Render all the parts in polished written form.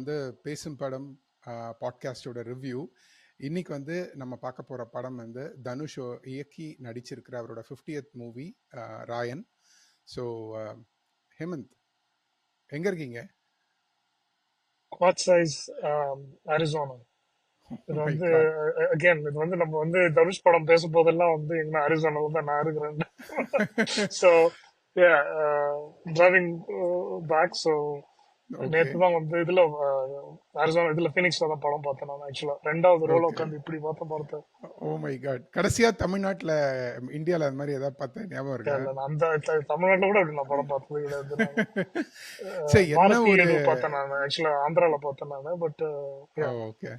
வந்து பேசும் படம் பாட்காஸ்டோட ரிவ்யூ. இன்னைக்கு வந்து நம்ம பார்க்க போற படம் வந்து தனுஷ் இயக்கி நடிச்சிருக்கிற அவரோட 50th movie Rayan. So Hemant எங்க இருக்கீங்க? Quad size Arizona. இது மை வந்து காட். அகைன் இது வந்து நம்ம வந்து தனுஷ் படம் பேசும் போதெல்லாம் வந்து எங்க அரிசோனால தான் நான் இருக்கிறேன். So driving back. So okay நேற்று தான் வந்து இதுல அரிசோனா இதுல பினிக்ஸ்ல தான் படம் பார்த்தேன். நான் ஆக்சுவலா ரெண்டாவது ரோல ஓகே. உட்காந்து இப்படி பார்த்தேன். Oh my god. கடைசியா தமிழ்நாட்டுல இந்தியாவில் அந்த மாதிரி ஏதாவது பார்த்த ஞாபகம் இருக்கா? இல்ல, நான் அந்த தமிழ்நாட்டுல கூட அப்படி நான் படம் பார்த்தது கிடையாது. சரி, என்ன மாருதி ஒரு எதுவும் பார்த்தேன் நான் ஆக்சுவலா ஆந்திரால பார்த்தேன் நான். But okay.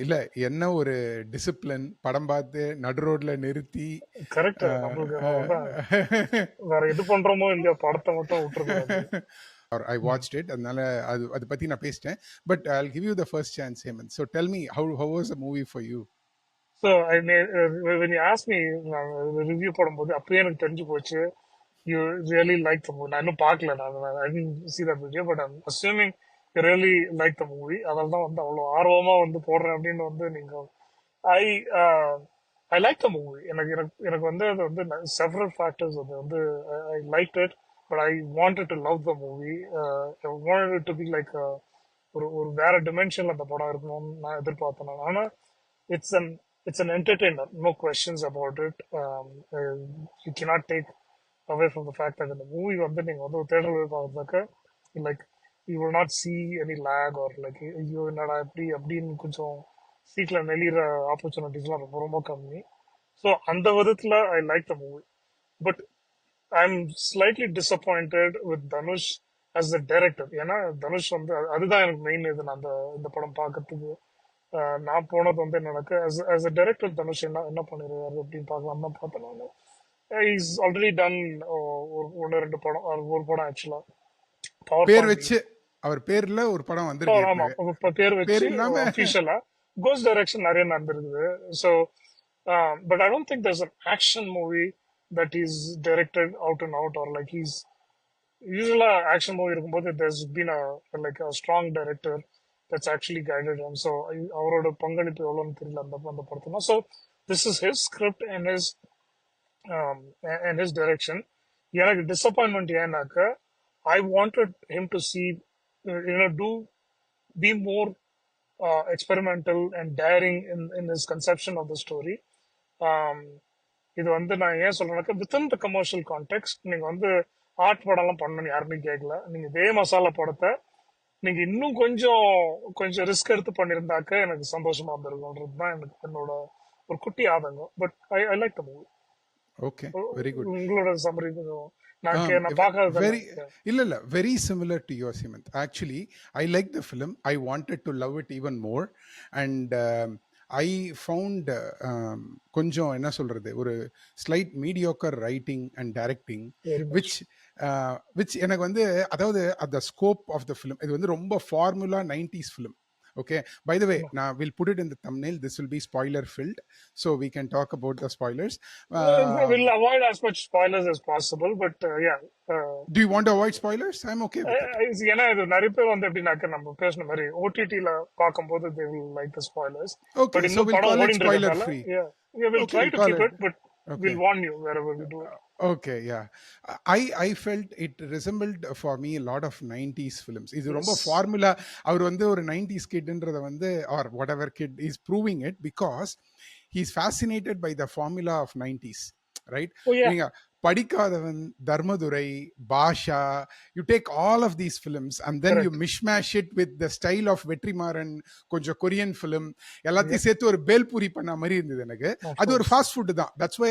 இல்ல, என்ன ஒரு டிசிப்ளின், படம் பார்த்து நடு ரோட்ல நிறுத்தி கரெக்ட். நம்மளுக்கு வேற எது பண்றோமோ இல்லையா, படத்தை மட்டும் விட்டுருக்காது. I watched it, அதனால அது பத்தி நான் பேசிட்டேன். But I'll give you the first chance, Hemant. So tell me, how was the movie for you? So when you asked me, நான் ரிவ்யூ போடும்போது அப்பயே எனக்கு தெரிஞ்சு போச்சு you really like the movie. நான் இன்னும் பார்க்கல, I didn't see that video, but I'm assuming you really like the movie. அதனால தான் வந்து அவ்வளோ ஆர்வமா வந்து போடுறேன் அப்படின்னு வந்து நீங்க ஐ ஐ லைக் த மூவி. எனக்கு எனக்கு எனக்கு வந்து அது வந்து செவரல் ஃபேக்டர்ஸ். அது வந்து I like it, but I wanted to love the movie. I wanted it to be like ஒரு ஒரு வேற டிமென்ஷன்ல அந்த படம் இருக்கணும்னு நான் எதிர்பார்த்தேன். ஆனா it's an it's an entertainer, no questions about it. You cannot take away from the fact that in the movie வந்து நீங்க வந்து ஒரு தேட்டர்ல போய் பார்த்தாக்க like you will not see any lag or like ஐயோ என்னடா எப்படி அப்படின்னு கொஞ்சம் சீட்ல நெளிற ஆப்பர்ச்சுனிட்டிஸ்லாம் ரொம்ப ரொம்ப கம்மி. ஸோ அந்த விதத்துல I like the movie. But I am slightly disappointed with Dhanush as the director. ஏன்னா தனுஷ் வந்து அதுதான் எனக்கு மெயின். இது நான் இந்த படம் பார்க்கறதுக்கு நான் போனது வந்து எனக்கு as a director தனுஷ் என்ன பண்ணிருக்காரு அப்படின்னு பார்க்கலாம் தான் பார்த்தேன் நான். இஸ் ஆல்ரெடி டன் ஒன்னு ரெண்டு படம், ஒரு படம் ஆக்சுவலா பவர் பேர் பாண்டி. வச்சு அவர் பேர்ல ஒரு படம் ஆமா, வந்திருக்கு. பேர் வச்சு பேர் இல்லாம அபிஷியலா கோஸ் டைரக்ஷன் நிறைய நடந்திருக்குது. So but I don't think there's an action movie that is directed out and out, or like he's யூஸ்வலா ஆக்ஷன் மூவி இருக்கும்போது there's been a strong director that's actually guided him. So அவரோட பங்களிப்பு எவ்வளோன்னு தெரியல அந்த படத்துல. So this is his script and his direction. எனக்கு disappointment ஏன்னாக்க I wanted him to see do be more experimental and daring in his conception of the story. இது வந்து நான் ஏன் சொல்றேன்னாக்க வித்தின் த கமர்ஷியல் கான்டெக்ட் நீங்க வந்து ஆர்ட் படம்லாம் பண்ணணும்னு யாருமே கேட்கல. நீங்க இதே மசாலா படத்தை நீங்க இன்னும் கொஞ்சம் ரிஸ்க் எடுத்து பண்ணியிருந்தாக்க எனக்கு சந்தோஷமா இருந்திருக்கும்ன்றது தான் என்னோட ஒரு குட்டி ஆதங்கம். But I like the movie. Okay, very good. உங்களோட சம்மரி நான் பார்க்காத. இல்ல very similar to your Hemant. Actually, I like the film. I wanted to love it even more, and I found கொஞ்சம் என்ன சொல்றது, ஒரு slight mediocre writing and directing which எனக்கு வந்து, அதாவது அந்த ஸ்கோப் ஆஃப் த ஃபிலிம் இது வந்து ரொம்ப formula 90s film. Okay, by the way, now we'll put it in the thumbnail. This will be spoiler filled, so we can talk about the spoilers. We'll avoid as much spoilers as possible, but yeah. Do you want to avoid spoilers? I'm okay with it. ஏன்னா இது நிறைய பேர் வந்து எப்படின்னாக்க நம்ம பேசின மாதிரி OTT-ல பார்க்கும்போது they will like the spoilers. Okay, so we'll call it spoiler free. Yeah, we'll try to keep it, but we'll warn you wherever we do it. Okay, yeah. I felt it resembled for me a lot of 90s films. இது ரொம்ப formula. அவர் வந்து ஒரு 90s kidன்றத வந்து, or whatever kid is proving it because he's fascinated by the formula of 90s, right? நீங்க படிக்காதவன், தர்மதுரை, பாஷா, you take all of these films and then you mishmash it with the style of Vetrimaaran, கொஞ்சம் Korean film எல்லாத்தையும் சேர்த்து ஒரு பேல்பூரி பண்ண மாதிரி இருந்தது எனக்கு. அது ஒரு ஃபாஸ்ட் ஃபுட் தான். That's why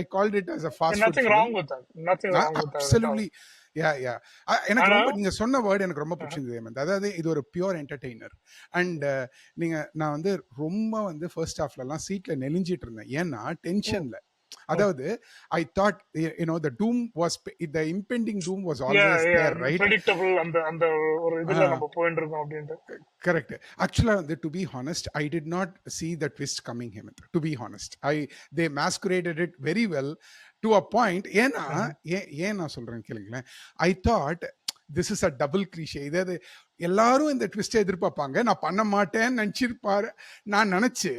I called it as a fast food. Nothing wrong with that. Nothing wrong with that. Absolutely. எனக்கு ரொம்ப நீங்க சொன்ன வேர்டு எனக்கு ரொம்ப பிடிச்சிருந்தது. அதாவது இது ஒரு பியூர் என்டர்டெய்னர். அண்ட் நான் வந்து ரொம்ப வந்து ஃபர்ஸ்ட் ஹாஃப்ல எல்லாம் சீட்ல நெலிஞ்சிட்டு இருந்தேன். ஏன்னா டென்ஷன்ல. அதாவது I thought the doom was, the impending doom was always there, right? Predictable. அந்த ஒரு இதுல நம்ம போயிட்டு இருக்கோம் அப்படினு. Correct. Actually, to be honest, I did not see the twist coming, Hemant. To be honest, they masqueraded it very well to a point. ஏன்னா சொல்றேன் கேளுங்களேன். I thought this is a double cliché. இதாவது எல்லாரும் இந்த ட்விஸ்ட்டை எதிர்பார்ப்பாங்க, நான் பண்ண மாட்டேன்னு நினச்சிருப்பாரு. நான் நினச்சி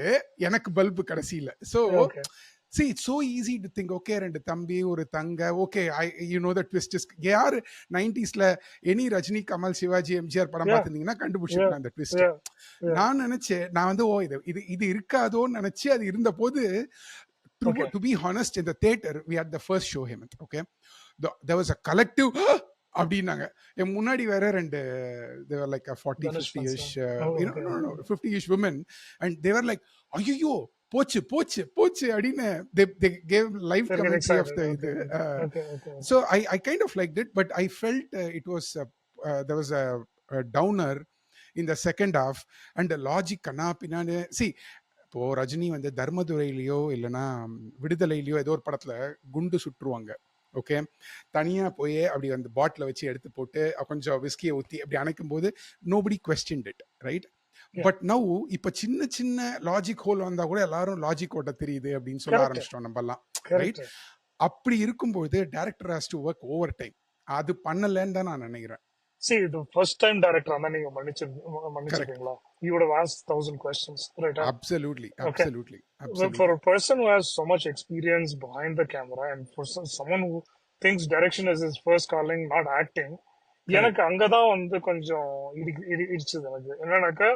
எனக்கு பல்பு கடைசியில். So okay see it's so easy to think okay ரெண்டு தம்பி ஒரு தங்க okay I you know the twist is யார் 90sல எனி ரஜினி கமல் சிவாஜி எம்ஜிஆர் படம் யா பார்த்துருந்தீங்கன்னா கண்டுபிடிச்சிருக்கலாம் அந்த ட்விஸ்ட். யா யா நான் நினைச்சேன் நான் வந்து ஓ இது இது இது இருக்காதோன்னு நினைச்சு அது இருந்த போது okay to be honest in the theater we had the first show Hemant okay there was a collective அப்படின்னாங்க. என் முன்னாடி வேற ரெண்டு they were like a 40 Dhanush 50ish fans oh you know okay no no okay 50ish women and they were like ஐயோ போச்சு போச்சு போச்சு அப்படின்னு they gave live they're getting commentary of excited the okay இது okay okay so I kind of liked it but I felt it was there was a downer in the second half and the logic கண்ணா பின்னான்னு see இப்போ ரஜினி வந்து தர்மதுரையிலையோ இல்லைன்னா விடுதலையிலையோ ஏதோ ஒரு படத்துல குண்டு சுற்றுவாங்க ஓகே, தனியாக போய் அப்படி அந்த பாட்டிலை வச்சு எடுத்து போட்டு கொஞ்சம் விஸ்கியை ஊற்றி அப்படி அணைக்கும் போது nobody questioned it right. yeah but now இப்போ சின்ன சின்ன லாஜிக் ஹோல் வந்தால் கூட எல்லாரும் லாஜிக் ஓட்ட தெரியுது அப்படின்னு சொல்ல correct ஆரம்பிச்சிட்டோம் நம்மலாம் ரைட். correct அப்படி இருக்கும்போது director has to work over time. அது பண்ணலன்னு தான் நான் நினைக்கிறேன். see the first time director அந்த நீங்க கரெக்ட். மன்னிச்சிருக்கீங்களா you would have asked 1000 questions right absolutely okay absolutely for absolutely a person who has so much experience behind the camera and for someone who thinks direction is his first calling not acting correct. எனக்கு அங்கதான் வந்து கொஞ்சம் இடிச்சது எனக்கு என்னன்னாக்கா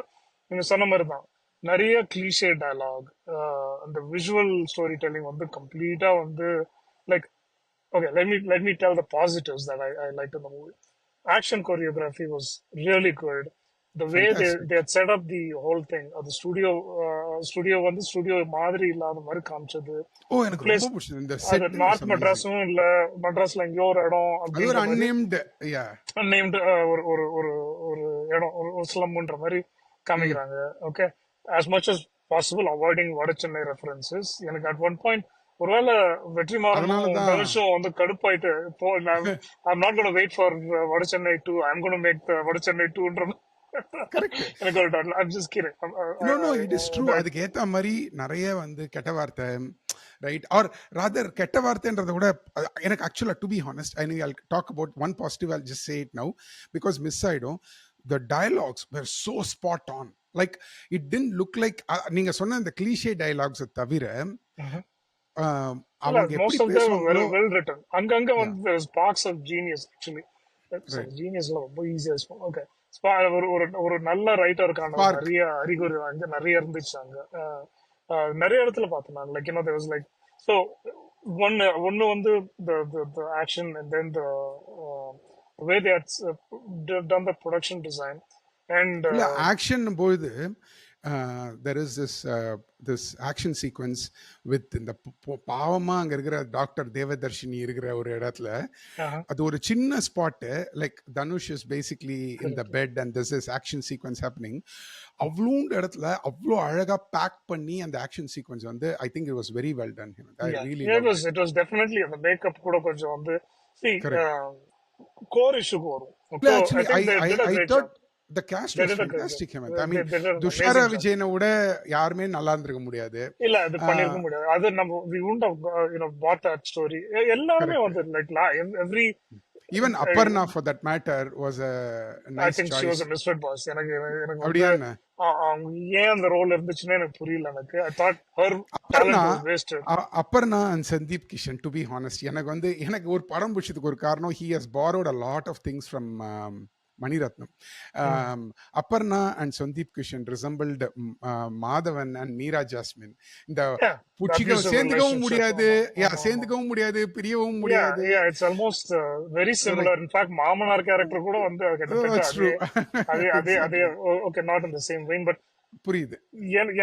நீங்க சொன்ன மாதிரி தான் நிறைய கிளீஷே டயலாக் அந்த விஷுவல் ஸ்டோரி டெல்லிங் வந்து கம்ப்ளீட்டா வந்து like okay let me tell the positives that I liked in the movie. Action choreography was really good. The way they fantastic. had set up the whole thing the studio வந்து studio மாதிரி இல்லாத மாதிரி காமிச்சது. ஓ The எனக்கு place ரொம்ப பிடிச்சது இந்த அது செட் வாஸ் நார்த் அமேசிங். மெட்ராஸும் இல்ல மெட்ராஸ்ல எங்கேயோ ஒரு இடம் அது அப்படின்ற ஒரு மாதிரி அன்நேம்டு யா நேம்டு ஒரு ஒரு ஒரு ஒரு இடம் ஒரு ஸ்லம்ன்ற மாதிரி காமிக்கிறாங்க. Okay as much as possible avoiding Vada Chennai references. எனக்கு at one point ஒருவேளை வெற்றிமாறனும் அதனால தான் தனுஷும் வந்து கடுப்பாயிட்டு இப்போ I'm not going to wait for வடச்சென்னை 2 I'm going to make the வடச்சென்னை 2ன்ற கரெக்ட். எனக்கு ஒரு doubt. I'm just kidding. No no it is true. That அதுக்கு ஏற்ற மாதிரி நிறைய வந்து கெட்ட வார்த்தை ரைட் ஆர் ராதர் கெட்ட வார்த்தைன்றதை விட எனக்கு ஆக்சுவலாக to be honest I I talk about one positive I just say it now because miss ஆகிடும். The dialogues were so spot on like it tend look like நீங்கள் சொன்ன அந்த கிளீஷே டயலாக்ஸை தவிர Mhm. இல்ல அவங்க எப்படி most of them were பேசுவாங்களோ well written. அங்கங்க யா வந்து there's sparks of genius actually. Sorry, right geniusல ரொம்ப ஈஸியா ஓகே ஒரு ஒரு ஒரு நல்ல ரைட்டருக்கான ஒரு ஸ்பார்க் நிறைய அறிகுறி அங்க நிறைய இருந்துச்சு அங்க. நிறைய இடத்துல பார்த்தேன் நான் like there was like so ஒன்னு வந்து the action and then the way they had done the production design and இல்லை ஆக்ஷன் பொழுது there is this action sequence with இந்த பாவமா அங்க இருக்கிற டாக்டர் தேவதர்ஷினி இருக்கிற ஒரு இடத்துல அது ஒரு சின்ன spot like Dhanush is basically in the correct bed and this is action sequence happening. அவ்வளோ இடத்துல அவ்வளோ அழகா பேக் பண்ணி அந்த ஆக்ஷன் சீக்வன்ஸ் வந்து ஐ think it was very well done. I yeah really yeah, it loved was it. it was definitely அந்த makeup கூட கொஞ்சம் வந்து see கரெக்ட். கோர் இஷ்யூக்கு வரும். இல்லை I actually think they did a I great thought job. The cast They was did a great job. Fantastic Hemanth. I mean They did an Dushara amazing job. விஜயனை விட யாருமே நல்லா இருந்திருக்க முடியாது. இல்ல அது பண்ணிருக்க முடியாது. அது நம்ம we wouldn't have bought that story. எல்லாருமே கரெக்ட். வந்து like every even Aparna for that matter was a I nice think she was choice. a misfit boss. எனக்கு எனக்கு வந்து அப்படியா என்ன? அவங்க ஏன் அந்த ரோல் இருந்துச்சுன்னு எனக்கு புரியல எனக்கு. I thought her Aparna talent was wasted. Aparna and Sandeep Kishan to be honest எனக்கு வந்து எனக்கு ஒரு படம் பிடிச்சதுக்கு ஒரு காரணம் he has borrowed a lot of things from Mani Ratnam. Mm. Aparna and Sandeep Kishan resembled Madhavan and Meera Jasmine. இந்த Yeah, the புச்சிக்க abusive சேர்ந்துக்கவும் relationship. முடியாது, ஆமா ஆமா ஆமா. சேர்ந்துக்கவும் முடியாது, பிரியவும் Yeah, முடியாது. yeah, it's almost very Like, similar. In fact, மாமனார் கேரக்டர் கூட வந்து oh, கிட்டத்தட்ட it's true. அதே Exactly. Okay not in the same vein but புரியுது.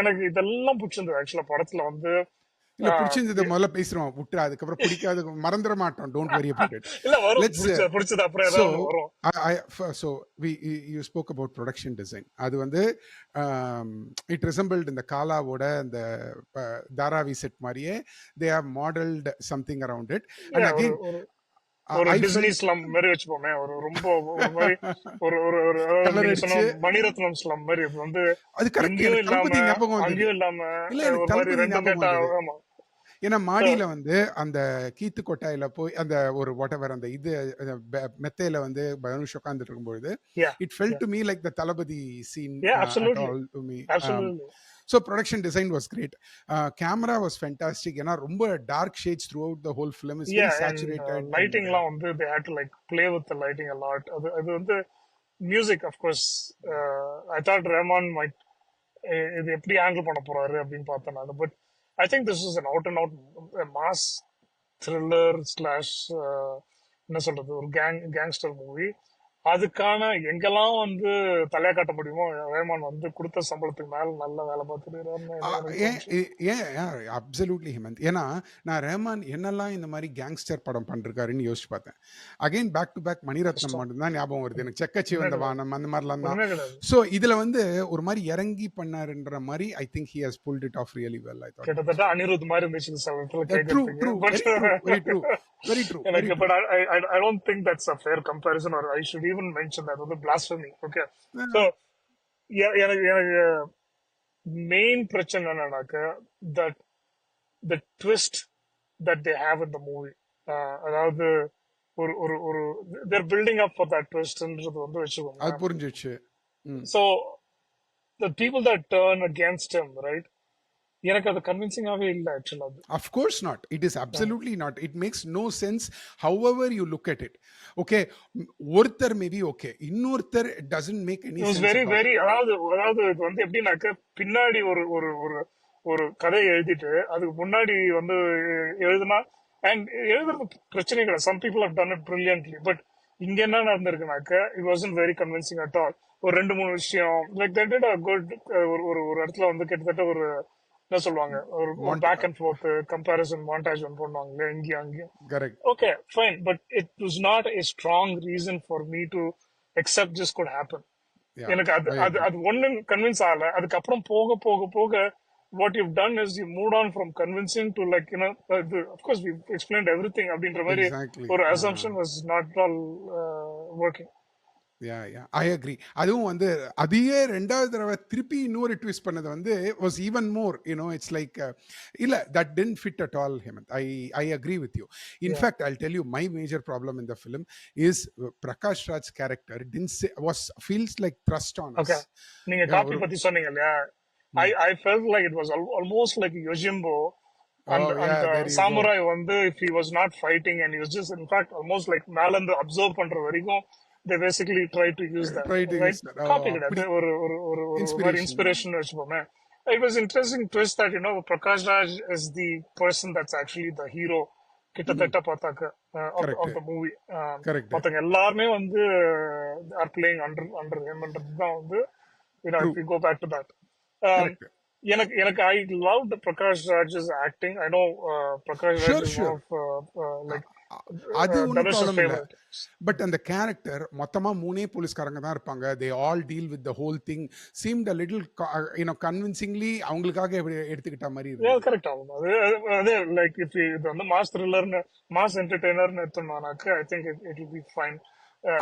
எனக்கு இதெல்லாம் பிடிச்சிருந்தது ஆக்சுவலா படத்துல வந்து. இல்ல ஆஹ் பிடிச்சிருந்தது முதல்ல பேசுறோம் விட்டு அதுக்கப்புறம் பிடிக்காது மறந்துட மாட்டோம். Don't worry about it. இல்ல வரும் லெட்ஸ் பிடிச்சது அப்புறம் so ஏதாவது வரும். so you spoke about production design. அது வந்து it resembled இந்த காலாவோட அந்த தாராவி செட் மாதிரியே they have modeled something around it and Yeah, again ஒரு ஒரு I டிஸ்னி felt ஸ்லம் மாதிரி வச்சுப்போமே. ஒரு ரொம்ப ஒரு மாதிரி ஒரு ஒரு ஒரு கலர் நீங்க சொன்ன அடிச்சு மணிரத்னம் ஸ்லம் மாதிரி வந்து அது கரெக்ட். இங்கேயும் எனக்கு இல்லாம தளபதி ஞாபகம் வந்தது. அங்கேயும் இல்லாம இல்ல எனக்கு ஒரு மாதிரி தளபதி ரெண்டும் ஞாபகம் கேட்டா. வந்தது. ஆமா ஏன்னா So மாடியில வந்து அந்த கீத்து கொட்டாயில போய் அந்த ஒரு வாட்டெவர் அந்த இது மெத்தையில வந்து தனுஷ் உட்கார்ந்துட்டு இருக்கும்பொழுது yeah, it fell yeah, to me like the Thalapathi scene yeah, at absolutely, all to me. absolutely. So production design was great. Camera was fantastic. ஏன்னா ரொம்ப dark shades throughout the whole film is very Yeah, and saturated and lightingலாம் வந்து they had to like play with the lighting a lot. அது வந்து music of course. I thought Rahman might இது எப்படி handle பண்ண போறாரு அப்படின்னு பார்த்தேன் நான். But I think this is an out and out mass thriller slash என்ன சொல்றது ஒரு கேங்ஸ்டர் மூவி. அதுக்கான எங்கெல்லாம் வந்து தலையா காட்ட முடியுமோ ரஹ்மான் வந்து கொடுத்த சம்பளத்துக்கு மேல நல்ல வேலை பார்த்துருக்காருன்னு எனக்கு ஏன் தோணுச்சு. அப்சல்யூட்லி ஹேமந்த். ஏன்னா நான் ரஹ்மான் என்னெல்லாம் இந்த மாதிரி கேங்ஸ்டர் படம் பண்ணிருக்காருன்னு யோசிச்சு பார்த்தேன். Again back to back Mani Ratnam கஷ்டம். மட்டும்தான் ஞாபகம் வருது எனக்கு. செக்கச்சி உண்மை வந்த கிடையாது, வானம் அந்த மாதிரிலாம் தான். உண்மை கிடையாது. ஸோ இதுல வந்து ஒரு மாதிரி இறங்கி பண்ணாருன்ற மாதிரி I think he has pulled it off really well. I thought கிட்டத்தட்ட அனிருத் மாதிரி இருந்துச்சு சில இடத்துல ட்ரூ கேட்கறதுக்கு. True but very true very true very எனக்கு true. But I don't think that's a fair comparison or I should even mention that வந்து blasphemy. Okay, so எனக்கு எனக்கு மெயின் பிரச்சனை என்னன்னாக்க that the twist that they have in the movie. அதாவது ஒரு ஒரு ஒரு there building up for that ட்விஸ்ட்ன்றது வந்து அது வச்சுக்கோங்க. புரிஞ்சிச்சு. So the people that turn against him, right, எனக்கு அது கன்வின்சிங்காவே இல்லை ஆக்சுவலா. அது Of course not. It is absolutely not. It makes no sense however you look at it. Okay, ஒருத்தர் மேபி ஓகே, இன்னொருத்தர் doesn't make any it was sense very at all. Very அதாவது அதாவது இது வந்து எப்படின்னாக்க பின்னாடி ஒரு ஒரு ஒரு ஒரு கதையை எழுதிட்டு அதுக்கு முன்னாடி வந்து எழுதுனா அண்ட் எழுதுறது பிரச்சனை கிடையாது. Some people have done it brilliantly. But இங்க என்ன நடந்திருக்குனாக்க it wasn't very convincing at all. ஒரு ரெண்டு மூணு விஷயம் like that did a good. ஒரு ஒரு ஒரு இடத்துல வந்து கிட்டத்தட்ட ஒரு என்ன சொல்லுவாங்க ஒரு back and forth comparison montage ஒன்று பண்ணுவாங்க இங்கேயும் அங்கேயும். Correct. Okay, fine, but it was not a strong reason for me to accept this could happen. Yeah, எனக்கு அது I அது agree. அது ஒண்ணு கன்வின்ஸ் ஆகல. அதுக்கப்புறம் போக போக போக what you've done is you moved on from convincing to like of course we explained everything அப்படின்ற மாதிரி Exactly. ஒரு assumption was not at all working. I agree. அதுவும் வந்து அதையே ரெண்டாவது தடவை திருப்பி இன்னொரு ட்விஸ்ட் பண்ணது வந்து was even more it's like இல்ல that didn't fit at all Hemanth. I agree with you. In fact I tell you my major problem in the film is Prakash Raj character feels like thrust on Okay, us. நீங்க copy பத்தி சொன்னீங்க இல்லையா? I felt like it was almost like Yojimbo. And Oh yeah, there you go. samurai வந்து if he was not fighting and he was just in fact almost like மேல இருந்து observe பண்ற வரைக்கும் they basically tried to use that, Try to right? use that. Copy அப்படி கிடையாது, ஒரு ஒரு ஒரு ஒரு மாதிரி inspiration. இன்ஸ்பிரேஷன் வச்சுப்போமே. It was interesting twist that Prakash Raj is the person that's actually the hero கிட்டத்தட்ட பார்த்தாக்க of Correct. the movie. Correct. மத்தவங்க எல்லாருமே வந்து are playing under him தான் வந்து if True. we go back to that. Correct. எனக்கு I loved Prakash Raj's acting. I know Prakash Raj Sure, is sure. one of like அது ஒன்றும் Dhanush's problem இல்லை. favorite. But அந்த character மொத்தமா 3 போலீஸ்காரங்க தான் இருப்பாங்க. They all deal with the whole thing seemed a little convincingly அவங்களுக்காக எடுத்துக்கிட்ட மாதிரி Yeah, இருந்தது. correct ஆகும். அதே லைக் இஃப் இது வந்து மாஸ் த்ரில்லர்னு மாஸ் என்டர்டெய்னர்னு எடுத்தோம்னாக்க I think it will be fine.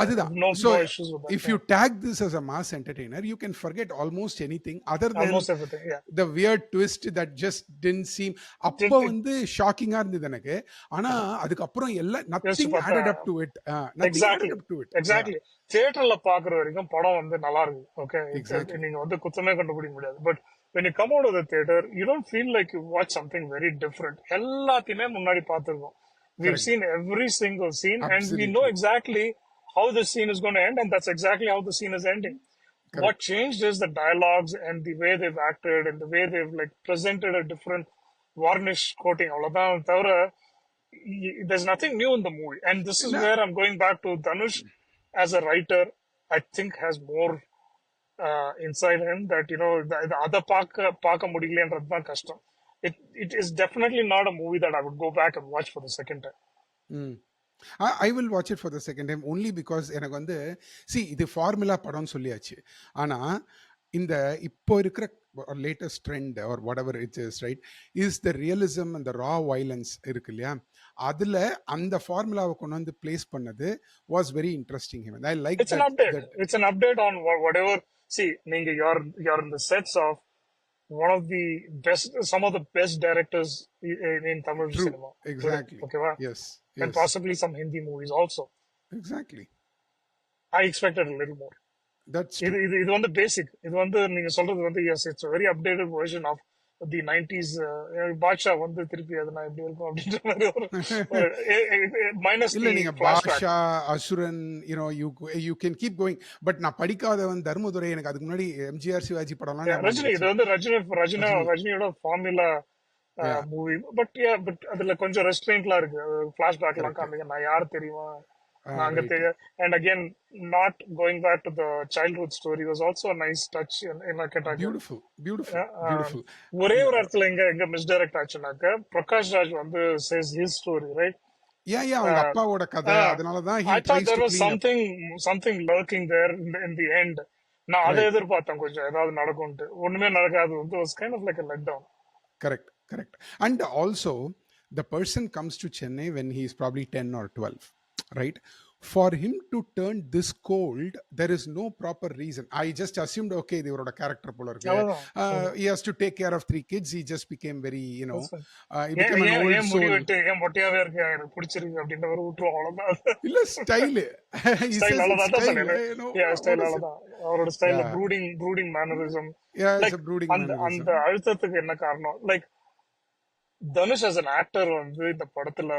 அதுதான். No So issues with if that. you tag this as a mass entertainer, you can forget almost anything other than Almost everything. Yeah. the weird twist that just didn't seem அப்போ வந்து ஷாக்கிங்கா இருந்தது எனக்கு. ஆனா அதுக்கப்புறம் எல்லாம் nothing பார்த்தா added up to it. Nothing Exactly. added up to it. Exactly தியேட்டர்ல பாக்குற வரைக்கும் படம் வந்து நல்லா இருக்கு. Okay, Exactly. நீங்க வந்து குத்தமே கண்டுபிடிக்க முடியாது. But when you come out of the theater you don't feel like you watch something very different. எல்லாத்தையுமே முன்னாடி பார்த்திருக்கோம். We've Correct. seen every single scene and we Absolutely. know exactly how the scene is going to end, and that's exactly how the scene is ending. What changed is the dialogues and the way they've acted and the way they've like presented a different varnish coating. அவ்வளவுதான் தவிர there's nothing new in the movie. And this is where I'm going back to Dhanush as a writer. I think has more inside him that அதை பார்க்க முடியலன்றது தான் கஷ்டம். It is definitely not a movie that I would go back and watch for the second time. I will watch it for the second time only because எனக்கு வந்து இது formula படம்னு சொல்லியாச்சு. ஆனா இந்த இப்போ இருக்கிற latest trend R what ever it is right is the realism அந்த ரா வயலன்ஸ் இருக்கு இல்லையா, அதுல அந்த ஃபார்முலாவை கொண்டு வந்து பிளேஸ் பண்ணது was very interesting. I like It's an update. It's an update on whatever. See, you're in the sets of one of the best, some of the best directors in Tamil True. cinema today. Exactly. Okay, wow? Yes. And Yes. possibly some Hindi movies also. Exactly. I expected a little more. That's இது true. இது இது வந்து பேசிக். இது வந்து நீங்க சொல்றது வந்து yes, it's very updated version of the 90s. Baasha வந்து திருப்பி அது நான் எப்படி இருக்கும் அப்படின்ற மாதிரி ஒரு மைனஸ் இல்ல தி நீங்க flashback. Basha, Asuran, you can keep going. But நான் படிக்காதவன் தர்மதுரை, எனக்கு அதுக்கு முன்னாடி எம்ஜிஆர் சிவாஜி படம்லாம் ஞாபகம் ரஜினி, இது வந்துருச்சு. வந்து ரஜினி. ரஜினியோட ஃபார்முலா யா. மூவி. பட் அதுல கொஞ்சம் ரெஸ்ட்ரெயின்ட்லாம் இருக்கு. ஃபிளாஷ்பேக் எல்லாம் கரெக்ட். காமிங்க, நான் யார் தெரியுமா, நான் அங்க right. And again not going back to the childhood story was also nice touch. என்ன கேட்டாங்க, பியூட்டிஃபுல். பியூட்டிஃபுல். பியூட்டிஃபுல். ஒரே ஒரு இடத்துல எங்க மிஸ்டைரக்ட் ஆச்சுனாக்க, பிரகாஷ் ராஜ் வந்து says his story, right? யா அவங்க அப்பாவோட கதை, அதனாலதான் he I thought tries there to was clean up. something lurking there in the end. நான் அதை Right. எதிர்பார்த்தேன், கொஞ்சம் ஏதாவது நடக்கும்ட்டு. ஒண்ணுமே நடக்காது வந்து was kind of like a letdown. Correct. Correct. And also, the person comes to Chennai when he is probably 10 or 12, right? For him to turn this cold, there is no proper reason. I just assumed, okay, they were a character polar. அவ்வளவுதான். He has to take care of 3 kids. He just became very, That's fine. he ஏன் became an ஏன் old ஏன் முடி soul. வெட்டு, ஏன் மொட்டையாவே இருக்கு, எனக்கு பிடிச்சிருக்கு அப்படின்ற ஒரு விட்டுருவோம், அவ்வளவுதான். இல்ல style. He style says it's அவ்வளவுதான் தான் style. சொன்னேன். Style What is it? அவ்வளவுதான். அவரோட ஸ்டைல்ல Yeah. ப்ரூடிங் mannerism. Yeah, it's like a brooding அந்த அந்த mannerism. அழுத்தத்துக்கு என்ன காரணம்? Like Dhanush as an actor வந்து இந்த படத்துல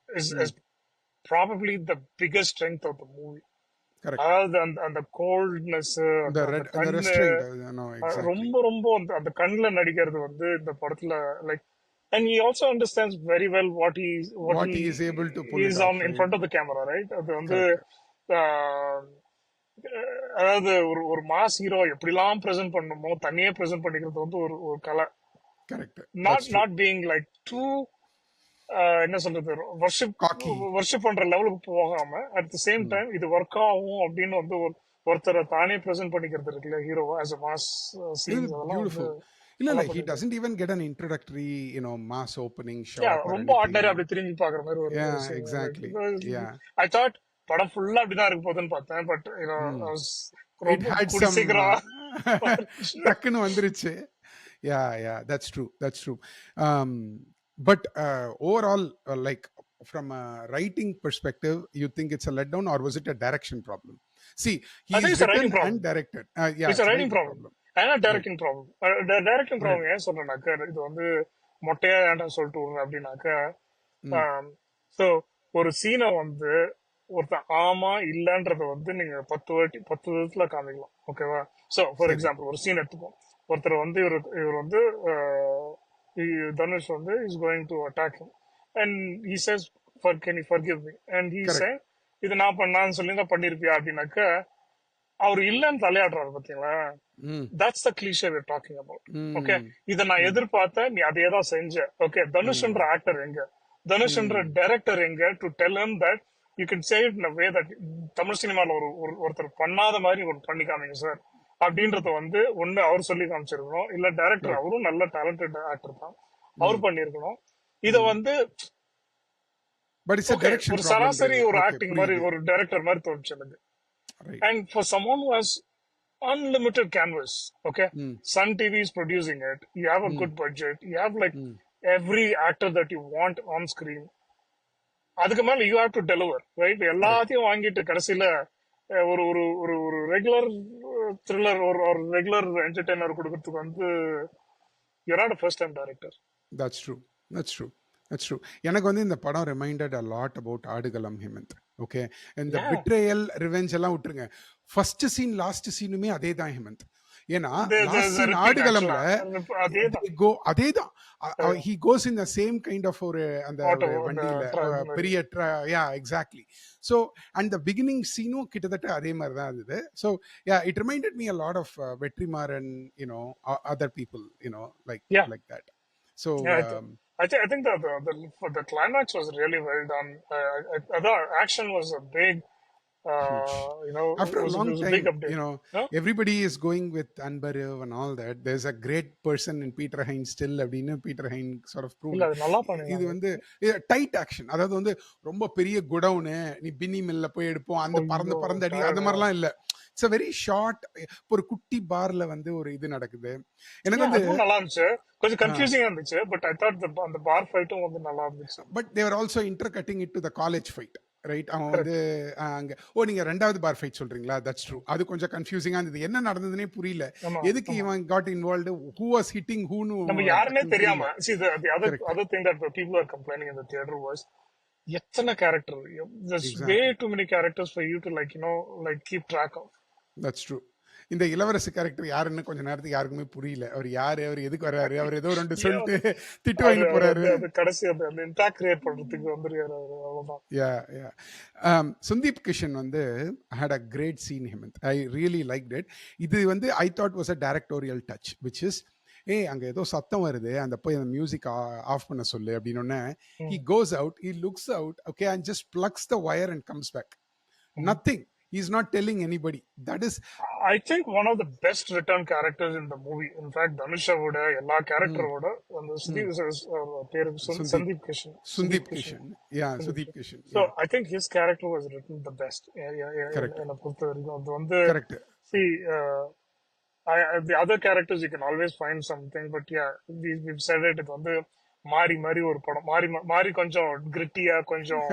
is probably the biggest strength of the movie. Correct. அதாவது அந்த கோல்ட்னஸ், The அந்த the கண்ணு, restraint. No, exactly. ரொம்ப அந்த கண்ணுல நடிக்கிறது வந்து இந்த படத்துல like. And he also understands very well what What he he is able to pull it is off, on in right? front of the camera, right? அது வந்து Correct. ஆஹ், அதாவது ஒரு மாஸ் ஹீரோ எப்படிலாம் பிரசன்ட் பண்ணணுமோ தனியே பிரசன்ட் பண்ணிக்கிறது வந்து ஒரு ஒரு கலை. Correct. Not That's true. Not being like too, என்ன சொல்றது, Cocky. வர்ஷிப் பண்ற லெவலுக்கு போகாம அட் த சேம் டைம் இது ஒர்க் ஆகும் அப்படின்னு வந்து ஒருத்தரை தானே பிரசன்ட் பண்ணிக்கிறது இருக்குல்ல ஹீரோவா as a மாஸ் சீன்ஸ், அதெல்லாம் வந்து Beautiful. இல்ல நல்லா he பண்ணிருக்காரு. doesn't even get an introductory, mass opening Yeah, shot or ரொம்ப anything. ஆர்டினரி, அப்படி திரும்பி பாக்குற மாதிரி ஒரு Yeah, scene. exactly. Yeah. I thought படம் ஃபுல்லா அப்படிதான் இருக்க போகுதுன்னு பார்த்தேன். பட் It ரொம்ப had கூடி some சீக்கிரம் டக்குன்னு வந்துருச்சு. Yeah, that's true. That's true. Um, but overall, like from a writing perspective, you think it's a letdown or was it a direction problem? See, I think he's it's a writing written problem. and directed. Yeah, it's it's a writing writing problem problem. ஏன்னா Right. Directing problem. Directing Right. Problem ஏன் சொல்றேன்னாக்க, இது வந்து மொட்டையா ஏன்டா சொல்லிட்டு விடுறேன் அப்படின்னாக்க, so ஒரு சீனை வந்து ஒருத்தன் ஆமா இல்லன்றத வந்து நீங்க 10 விதத்துல காமிக்கலாம். ஓகேவா? சோ ஃபார் சரி. எக்ஸாம்பிள் ஒரு சீன் எடுத்துப்போம். ஒருத்தர் வந்து இவர் வந்து தனுஷ் வந்து is going to attack him and he says can you forgive me and he Correct. சே இது நான் பண்ணான்னு சொல்லி தான் பண்ணிருப்பியா அப்படின்னாக்க, அவர் இல்லன்னு தலையாடுறாரு பாத்தீங்களா? Mm. That's the cliche we're talking about. Okay, Mm. இத நான் எதிர்பார்த்தேன், நீ அதே தான் செஞ்ச. ஓகே, தனுஷ்ன்ற ஆக்டர் எங்க, தனுஷ்ன்ற டைரக்டர் எங்க to tell him that you can say it in a way that Tamil சினிமால ஒருத்தர் பண்ணாத மாதிரி ஒரு பண்ணி காமிங்க சார் அப்படின்றத வந்து ஒண்ணு அவர் சொல்லி காமிச்சிருக்கணும், இல்ல டைரக்டர், Right. அவரும் நல்ல டேலண்டட் ஆக்டர் தான், அவர் பண்ணிருக்கணும். இத வந்து But it's a okay direction ஒரு problem. சராசரி ஒரு Okay, ஆக்டிங் மாதிரி, புரியுது. ஒரு டைரக்டர் மாதிரி தோணுச்சு எனக்கு. Right. And for someone who has unlimited canvas, okay, Mm. Sun TV is producing it, you have a good budget, you have like every actor that you want on screen, அதுக்கு மேல you have to deliver, right? எல்லாத்தையும் வாங்கிட்டு கடைசியில ஒரு ஒரு ஒரு ஒரு regular thriller ஒரு ரெகுலர் என்டர்டெய்னர் கொடுக்கறதுக்கு வந்து you're not a first time director. That's true. That's true. That's true. எனக்கு வந்து இந்த படம் reminded a lot about Aadukalam Hemanth. Okay, இந்த Yeah. பிட்ரேயல் ரிவெஞ்ச் எல்லாம் விட்டுருங்க, ஃபர்ஸ்ட் சீன் லாஸ்ட் சீனுமே அதே தான் ஹேமந்த். ஏன்னா லாஸ்ட் சீன் ஆடுகளம்ல அதேதான், he goes in the same kind of ஒரு அந்த வண்டியில பெரிய yeah exactly. So and the beginning சீனும் கிட்டத்தட்ட அதே மாதிரி தான் இருந்தது. So yeah it reminded me a lot of Vetrimaaran, other people, like Yeah. Like that. So I think the climax was really well done. The action was a big Huge. You know, After a it long was a time, big update. No? everybody is going with Anbarav and all that. There's a great person in Peter Hine still அப்படின்னு Peter Hine sort of proved இல்ல it. அது நல்லா இது பண்ணிருந்தாங்க. வந்து tight action, அதாவது வந்து ரொம்ப பெரிய குடவுனு நீ பின்னி மில்ல போய் எடுப்போம் அந்த பறந்து ஐயோ பறந்து அடி அது மாதிரிலாம் இல்லை. It's a very short. ஒரு குட்டி பார்ல வந்து ஒரு இது நடக்குது. எனக்கு வந்து அதுவும் நல்லா இருந்துச்சு. கொஞ்சம் கன்ஃபியூசிங்கா இருந்துச்சு. பட் ஐ தாட் அந்த பார் ஃபைட்டும் வந்து நல்லா இருந்துச்சு. But they were also intercutting it to the college fight, right? அவன் வந்து கரெக்ட். அங்க நீங்க ரெண்டாவது பார் ஃபைட் சொல்றீங்களா? That's true. அது கொஞ்சம் கன்ஃபியூசிங்கா இருந்தது, என்ன நடந்ததுன்னே புரியல. ஆமா எதுக்கு ஆமா. இவன் got involved, who was hitting ஹூன்னு நம்ம யாருன்னே டக்குன்னு புரியல. தெரியாம see the other correct, other thing that the people are complaining in the theater was எத்தனை character. There's way exactly, too many characters for you to like like keep track of. That's true. இந்த இளவரசு character யாருன்னு கொஞ்ச நேரத்துக்கு யாருக்குமே புரியல. அவர் யாரு, அவர் எதுக்கு வர்றாரு, அவர் ஏதோ ரெண்டு ஏன் சொல்லிட்டு வந்து திட்டு அது வாங்கிட்டு அது போறாரு. வந்து அது கடைசி அந்த இம்பாக்ட் கிரியேட் பண்றதுக்கு வந்துருக்காரு அவரு. அவ்வளவுதான். யா யா சுந்தீப் கிஷன் வந்து had a great scene, Hemanth. I really liked it. இது வந்து I thought was a directorial touch which is, அங்க ஏதோ சத்தம் வருது, அந்த போய் அந்த மியூசிக் ஆஃப் பண்ண சொல்லு அப்படின்னு. He hmm, goes out, he looks out, okay, and just plugs the wire and comes back. Hmm. Nothing, he is not telling anybody. That is I think one of the best return characters in the movie. In fact, தனுஷாவோட எல்லா கேரக்டரோட அந்த சுதீப் பேரு Sundeep, Sandeep Kishan. Sundeep Sudeep Kishan. Kishan. Yeah, Sandeep Sudeep Kishan. Kishan. So Yeah, I think his character was written the best. correct, என்னை பொறுத்த வரைக்கும் அது வந்து correct. see the other characters you can always find something, but yeah, we've said it. இது வந்து மாறி மாறி ஒரு படம், மாறி மாறி கொஞ்சம் கிரிட்டியா கொஞ்சம்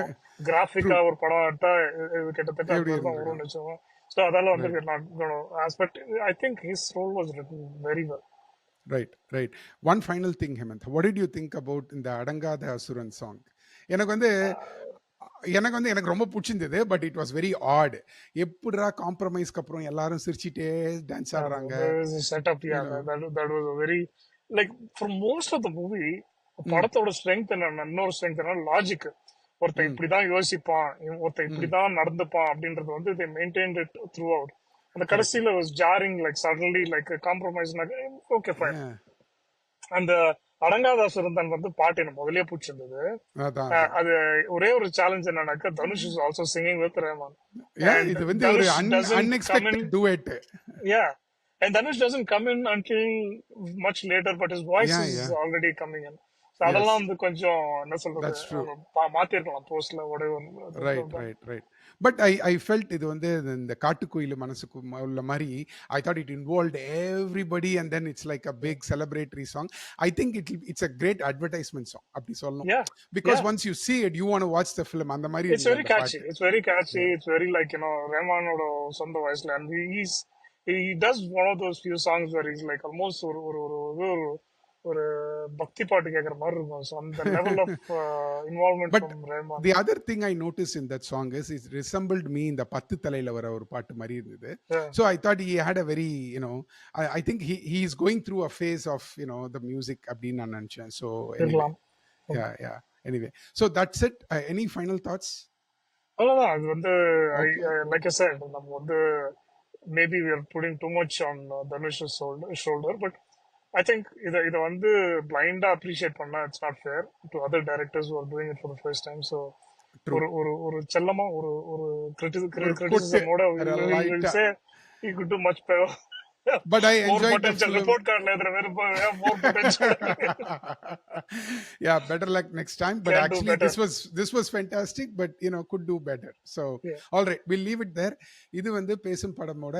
கிராஃபிக்கா True. ஒரு படம் எடுத்தா இது கிட்டத்தட்ட அது எப்படி மாதிரி தான் இருந்திருக்கும்? வரும்னு வச்சுக்கோங்க. ஸோ அதால வந்து Right, we're not going to ask, but I think his role was written very well. right, right. One final thing, Hemant. What did you think about இந்த அடங்காத அசுரன் சாங்? எனக்கு வந்து எனக்கு ரொம்ப பிடிச்சிருந்தது. But it was very odd. எப்படிரா காம்ப்ரமைஸ்க்கு அப்புறம் எல்லாரும் சிரிச்சிட்டே டான்ஸ் ஆடுறாங்க. There was a setup, You yeah, know, that was a very like for most of the movie ம், படத்தோட ஸ்ட்ரென்த் என்ன, இன்னொரு ஸ்ட்ரென்த் என்ன, லாஜிக். ஒருத்தன் ம், இப்படிதான் யோசிப்பான், ஒருத்தன் ம். இப்படிதான் நடந்துப்பான் அப்படின்றது வந்து they maintained it throughout. அந்த கரெக்ட். கடைசியில was jarring, like suddenly like compromise, okay fine. அந்த அடங்காதாசுரன் வந்து பாட்டு எனக்கு முதல்லயே பிடிச்சிருந்தது. அதான் அதான். அது ஒரே ஒரு சேலஞ்ச் என்னன்னாக்கா Dhanush is also singing with Rahman. ஏன் And இது வந்து ஒரு Dhanush doesn't come in. Unexpected duet. Yeah. And Dhanush doesn't come in until much later, but his voice Yeah, is yeah. already coming in. So Yes, அதெல்லாம் வந்து கொஞ்சம் என்ன சொல்றது, that's true. மாத்திருக்கலாம் போஸ்ட்ல whatever. Right right right. But I felt இது வந்து இந்த காட்டுக்குயில் மனசுக்கு உள்ள மாதிரி. I thought it involved everybody and then it's like a big celebratory song. I think it's a great advertisement song அப்படி சொல்லணும். Yeah. Because Yeah. Once you see it, you want to watch the film. அந்த மாதிரி It's இருந்தது very அந்த catchy. பாட்டு. It's very catchy. Yeah. It's very like, ரஹ்மானோட சொந்த வாய்ஸ்ல. And he does one of those few songs where he's like almost ஒரு பக்தி பாட்டு கேக்குற மாதிரி இருக்கும். So அந்த level of involvement But from Rahman. the other thing I noticed in that song is it resembled me இந்த பத்து தலையில வர ஒரு பாட்டு மாதிரி இருந்தது. Yeah. So I thought he had a very, I think he is going through a phase of, the music அப்படின்னு நான் நினைச்சேன். So anyway, இருக்கலாம். yeah. Anyway, so that's it. Any final thoughts? அவ்வளவுதான். அது வந்து Okay. like I said, நம்ம வந்து maybe we are putting too much on Dhanush's shoulder, but I think இத வந்து பிளைண்டா அப்ரிஷியேட் பண்ணா it's not fair to other directors who are doing it for the first time. So True. ஒரு செல்லமா ஒரு ஒரு criticism ஓட we will லைட்டா. say he could do much better. But I More enjoyed the potential. film. Report cardல எழுதுற மாதிரி more potential. Yeah, better luck next time. But Can do actually, better. this was fantastic. But could do better. So Yeah. all right, we'll leave it there. இது வந்து பேசும் படமோட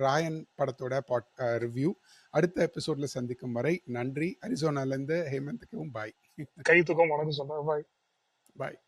ராயன் படத்தோட review. அடுத்த எபிசோட்ல சந்திக்கும் வரை நன்றி. அரிசோனால இருந்து ஹேமந்த்க்கும் பாய். கை தூக்கம் வணக்கம் சொன்னா. Bye. பாய்.